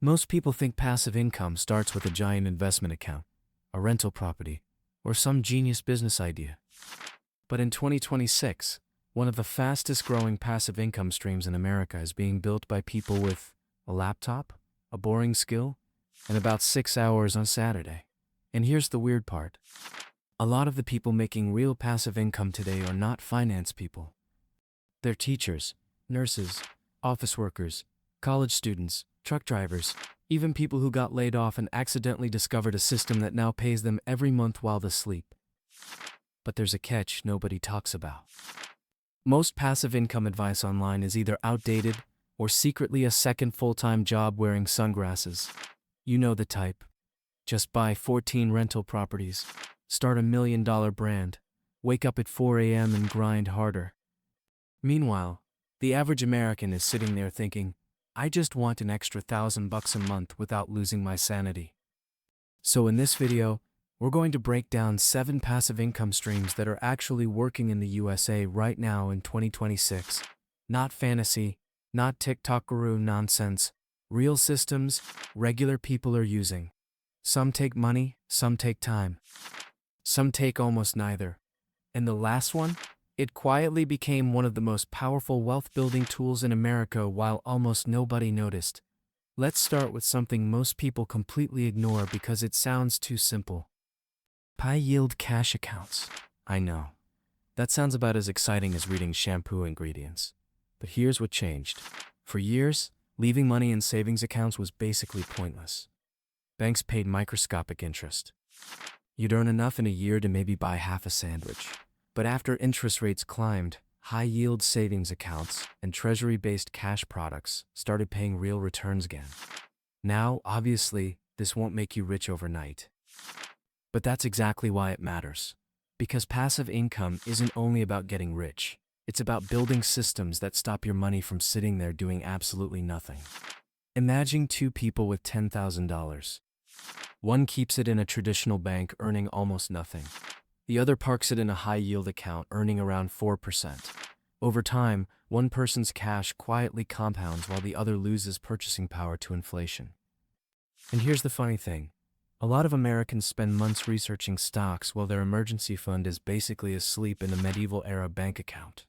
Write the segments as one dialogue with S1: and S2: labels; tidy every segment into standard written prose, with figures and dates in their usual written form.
S1: Most people think passive income starts with a giant investment account, a rental property, or some genius business idea. But in 2026, one of the fastest growing passive income streams in America is being built by people with a laptop, a boring skill, and about 6 hours on Saturday. And here's the weird part. A lot of the people making real passive income today are not finance people. They're teachers, nurses, office workers, college students, truck drivers, even people who got laid off and accidentally discovered a system that now pays them every month while they sleep. But there's a catch nobody talks about. Most passive income advice online is either outdated or secretly a second full-time job wearing sunglasses. You know the type. Just buy 14 rental properties, start a $1 million brand, wake up at 4 a.m. and grind harder. Meanwhile, the average American is sitting there thinking, I just want an extra $1,000 a month without losing my sanity. So in this video, we're going to break down 7 passive income streams that are actually working in the USA right now in 2026. Not fantasy, not TikTok guru nonsense, real systems regular people are using. Some take money, some take time. Some take almost neither. And the last one? It quietly became one of the most powerful wealth-building tools in America while almost nobody noticed. Let's start with something most people completely ignore because it sounds too simple. High-yield cash accounts. I know. That sounds about as exciting as reading shampoo ingredients. But here's what changed. For years, leaving money in savings accounts was basically pointless. Banks paid microscopic interest. You'd earn enough in a year to maybe buy half a sandwich. But after interest rates climbed, high-yield savings accounts and treasury-based cash products started paying real returns again. Now, obviously, this won't make you rich overnight. But that's exactly why it matters. Because passive income isn't only about getting rich. It's about building systems that stop your money from sitting there doing absolutely nothing. Imagine 2 people with $10,000. One keeps it in a traditional bank earning almost nothing. The other parks it in a high-yield account earning around 4%. Over time, one person's cash quietly compounds while the other loses purchasing power to inflation. And here's the funny thing. A lot of Americans spend months researching stocks while their emergency fund is basically asleep in a medieval-era bank account.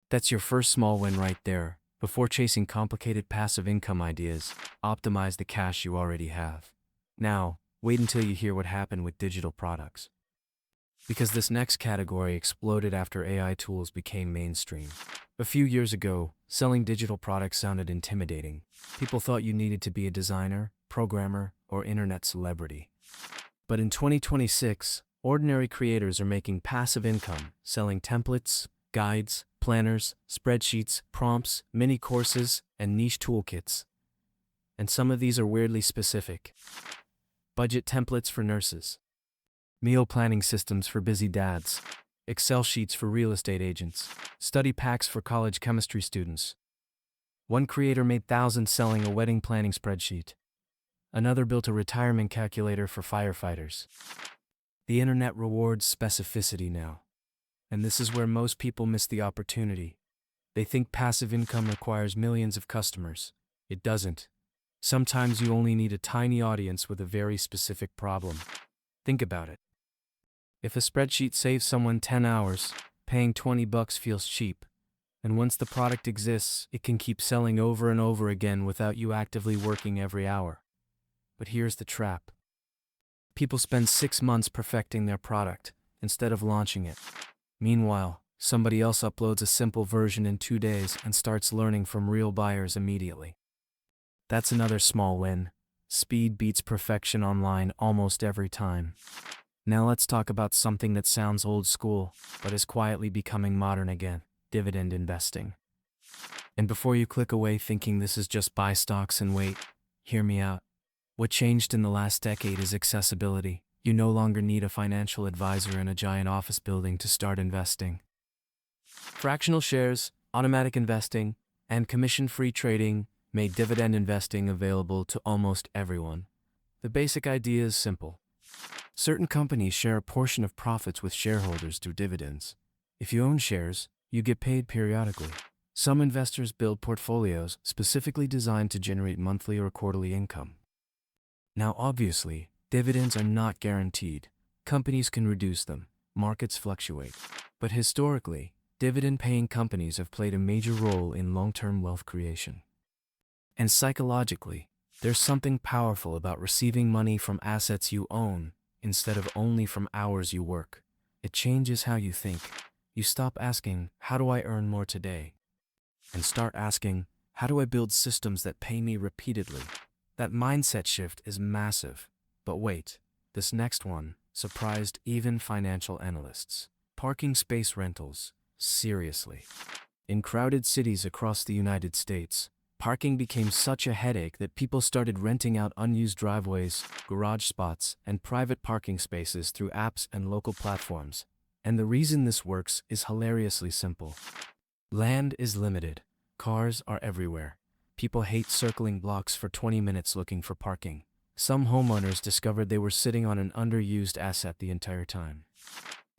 S1: That's your first small win right there. Before chasing complicated passive income ideas, optimize the cash you already have. Now, wait until you hear what happened with digital products. Because this next category exploded after AI tools became mainstream. A few years ago, selling digital products sounded intimidating. People thought you needed to be a designer, programmer, or internet celebrity. But in 2026, ordinary creators are making passive income, selling templates, guides, planners, spreadsheets, prompts, mini courses, and niche toolkits. And some of these are weirdly specific. Budget templates for nurses. Meal planning systems for busy dads, Excel sheets for real estate agents, study packs for college chemistry students. One creator made thousands selling a wedding planning spreadsheet. Another built a retirement calculator for firefighters. The internet rewards specificity now. And this is where most people miss the opportunity. They think passive income requires millions of customers. It doesn't. Sometimes you only need a tiny audience with a very specific problem. Think about it. If a spreadsheet saves someone 10 hours, paying $20 feels cheap. And once the product exists, it can keep selling over and over again without you actively working every hour. But here's the trap. People spend 6 months perfecting their product instead of launching it. Meanwhile, somebody else uploads a simple version in 2 days and starts learning from real buyers immediately. That's another small win. Speed beats perfection online almost every time. Now let's talk about something that sounds old school, but is quietly becoming modern again: dividend investing. And before you click away thinking this is just buy stocks and wait, hear me out. What changed in the last decade is accessibility. You no longer need a financial advisor in a giant office building to start investing. Fractional shares, automatic investing, and commission-free trading made dividend investing available to almost everyone. The basic idea is simple. Certain companies share a portion of profits with shareholders through dividends. If you own shares, you get paid periodically. Some investors build portfolios specifically designed to generate monthly or quarterly income. Now, obviously, dividends are not guaranteed. Companies can reduce them, markets fluctuate. But historically, dividend-paying companies have played a major role in long-term wealth creation. And psychologically, there's something powerful about receiving money from assets you own instead of only from hours you work. It changes how you think. You stop asking, how do I earn more today? And start asking, how do I build systems that pay me repeatedly? That mindset shift is massive. But wait, this next one surprised even financial analysts. Parking space rentals. Seriously. In crowded cities across the United States, parking became such a headache that people started renting out unused driveways, garage spots, and private parking spaces through apps and local platforms. And the reason this works is hilariously simple. Land is limited. Cars are everywhere. People hate circling blocks for 20 minutes looking for parking. Some homeowners discovered they were sitting on an underused asset the entire time.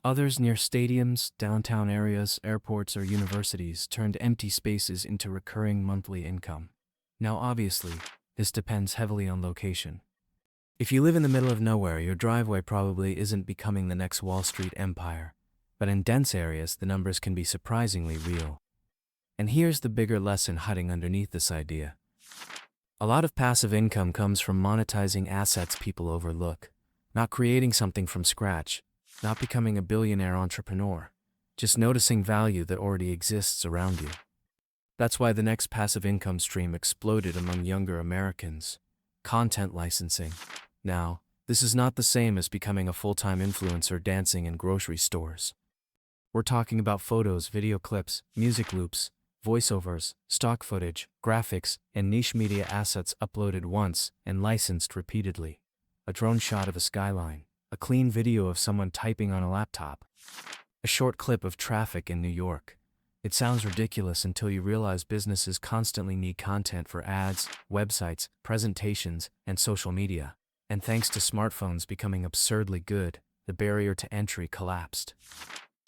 S1: Others near stadiums, downtown areas, airports, or universities turned empty spaces into recurring monthly income. Now, obviously, this depends heavily on location. If you live in the middle of nowhere, your driveway probably isn't becoming the next Wall Street empire. But in dense areas, the numbers can be surprisingly real. And here's the bigger lesson hiding underneath this idea. A lot of passive income comes from monetizing assets people overlook, not creating something from scratch, not becoming a billionaire entrepreneur, just noticing value that already exists around you. That's why the next passive income stream exploded among younger Americans: content licensing. Now, this is not the same as becoming a full-time influencer dancing in grocery stores. We're talking about photos, video clips, music loops, voiceovers, stock footage, graphics, and niche media assets uploaded once and licensed repeatedly. A drone shot of a skyline, a clean video of someone typing on a laptop, a short clip of traffic in New York. It sounds ridiculous until you realize businesses constantly need content for ads, websites, presentations, and social media. And thanks to smartphones becoming absurdly good, the barrier to entry collapsed.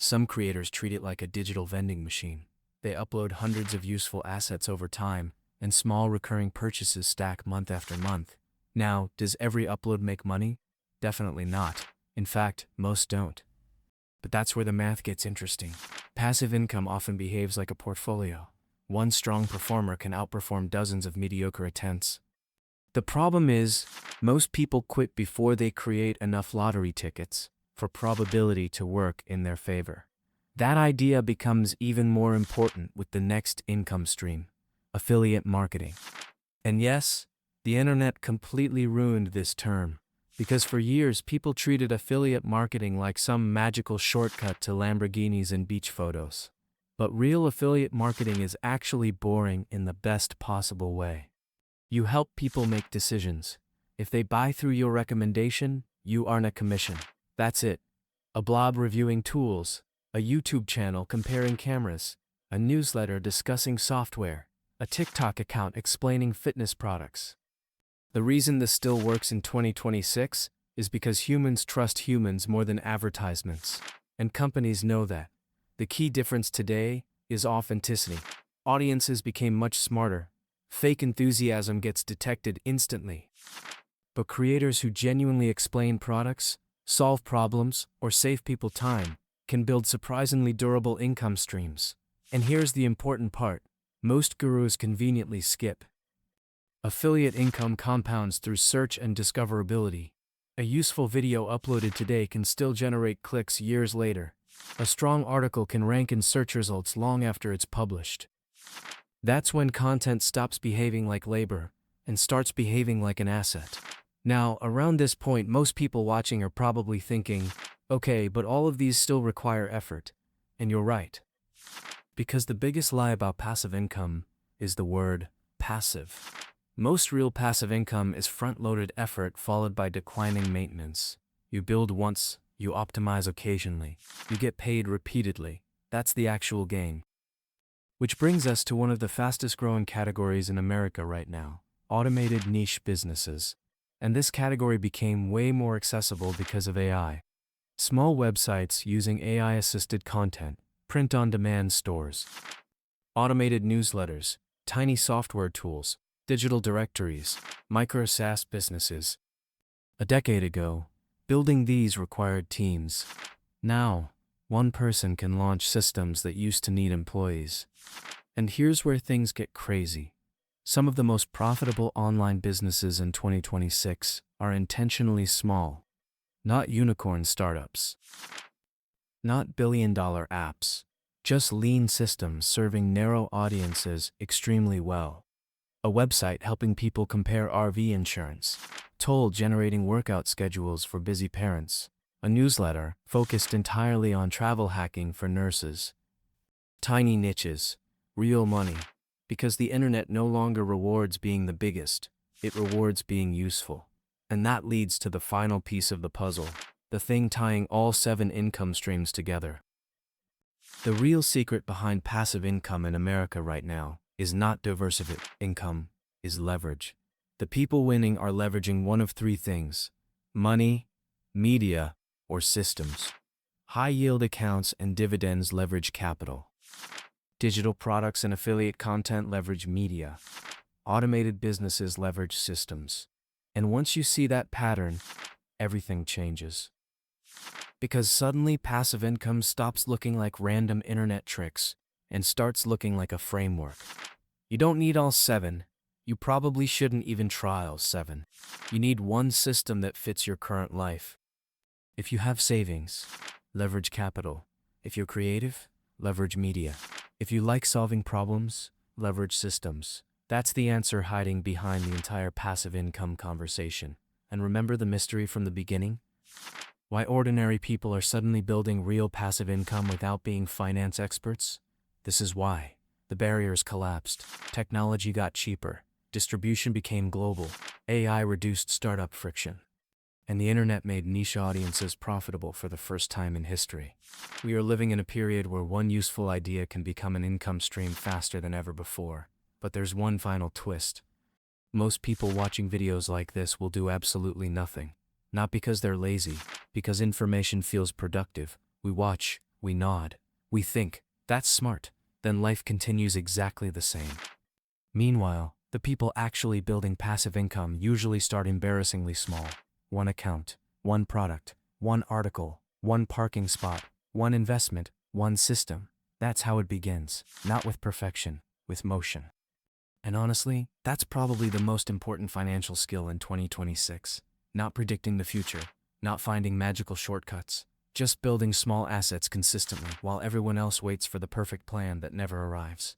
S1: Some creators treat it like a digital vending machine. They upload hundreds of useful assets over time, and small recurring purchases stack month after month. Now, does every upload make money? Definitely not. In fact, most don't. But that's where the math gets interesting. Passive income often behaves like a portfolio. One strong performer can outperform dozens of mediocre attempts. The problem is, most people quit before they create enough lottery tickets for probability to work in their favor. That idea becomes even more important with the next income stream: affiliate marketing. And yes, the internet completely ruined this term, because for years people treated affiliate marketing like some magical shortcut to Lamborghinis and beach photos. But real affiliate marketing is actually boring in the best possible way. You help people make decisions. If they buy through your recommendation, you earn a commission. That's it. A blog reviewing tools, a YouTube channel comparing cameras, a newsletter discussing software, a TikTok account explaining fitness products. The reason this still works in 2026 is because humans trust humans more than advertisements. And companies know that. The key difference today is authenticity. Audiences became much smarter. Fake enthusiasm gets detected instantly. But creators who genuinely explain products, solve problems, or save people time can build surprisingly durable income streams. And here's the important part: most gurus conveniently skip. Affiliate income compounds through search and discoverability. A useful video uploaded today can still generate clicks years later. A strong article can rank in search results long after it's published. That's when content stops behaving like labor and starts behaving like an asset. Now, around this point, most people watching are probably thinking, okay, but all of these still require effort. And you're right. Because the biggest lie about passive income is the word passive. Most real passive income is front-loaded effort followed by declining maintenance. You build once, you optimize occasionally, you get paid repeatedly. That's the actual game. Which brings us to one of the fastest growing categories in America right now: automated niche businesses. And this category became way more accessible because of AI. Small websites using AI-assisted content, print-on-demand stores, Automated newsletters, tiny software tools, digital directories, micro SaaS businesses. A decade ago, building these required teams. Now, one person can launch systems that used to need employees. And here's where things get crazy. Some of the most profitable online businesses in 2026 are intentionally small. Not unicorn startups. Not billion-dollar apps. Just lean systems serving narrow audiences extremely well. A website helping people compare RV insurance. Toll generating workout schedules for busy parents. A newsletter focused entirely on travel hacking for nurses. Tiny niches. Real money. Because the internet no longer rewards being the biggest, it rewards being useful. And that leads to the final piece of the puzzle, the thing tying all 7 income streams together. The real secret behind passive income in America right now is not diversify income, is leverage. The people winning are leveraging one of 3 things: money, media, or systems. High-yield accounts and dividends leverage capital. Digital products and affiliate content leverage media. Automated businesses leverage systems. And once you see that pattern, everything changes. Because suddenly passive income stops looking like random internet tricks and starts looking like a framework. You don't need all 7. You probably shouldn't even try all 7. You need one system that fits your current life. If you have savings, leverage capital. If you're creative, leverage media. If you like solving problems, leverage systems. That's the answer hiding behind the entire passive income conversation. And remember the mystery from the beginning? Why ordinary people are suddenly building real passive income without being finance experts? This is why. The barriers collapsed, technology got cheaper, distribution became global, AI reduced startup friction, and the internet made niche audiences profitable for the first time in history. We are living in a period where one useful idea can become an income stream faster than ever before. But there's one final twist. Most people watching videos like this will do absolutely nothing. Not because they're lazy, because information feels productive. We watch, we nod, we think, that's smart. Then life continues exactly the same. Meanwhile, the people actually building passive income usually start embarrassingly small. One account, one product, one article, one parking spot, one investment, one system. That's how it begins, not with perfection, with motion. And honestly, that's probably the most important financial skill in 2026. Not predicting the future, not finding magical shortcuts, just building small assets consistently while everyone else waits for the perfect plan that never arrives.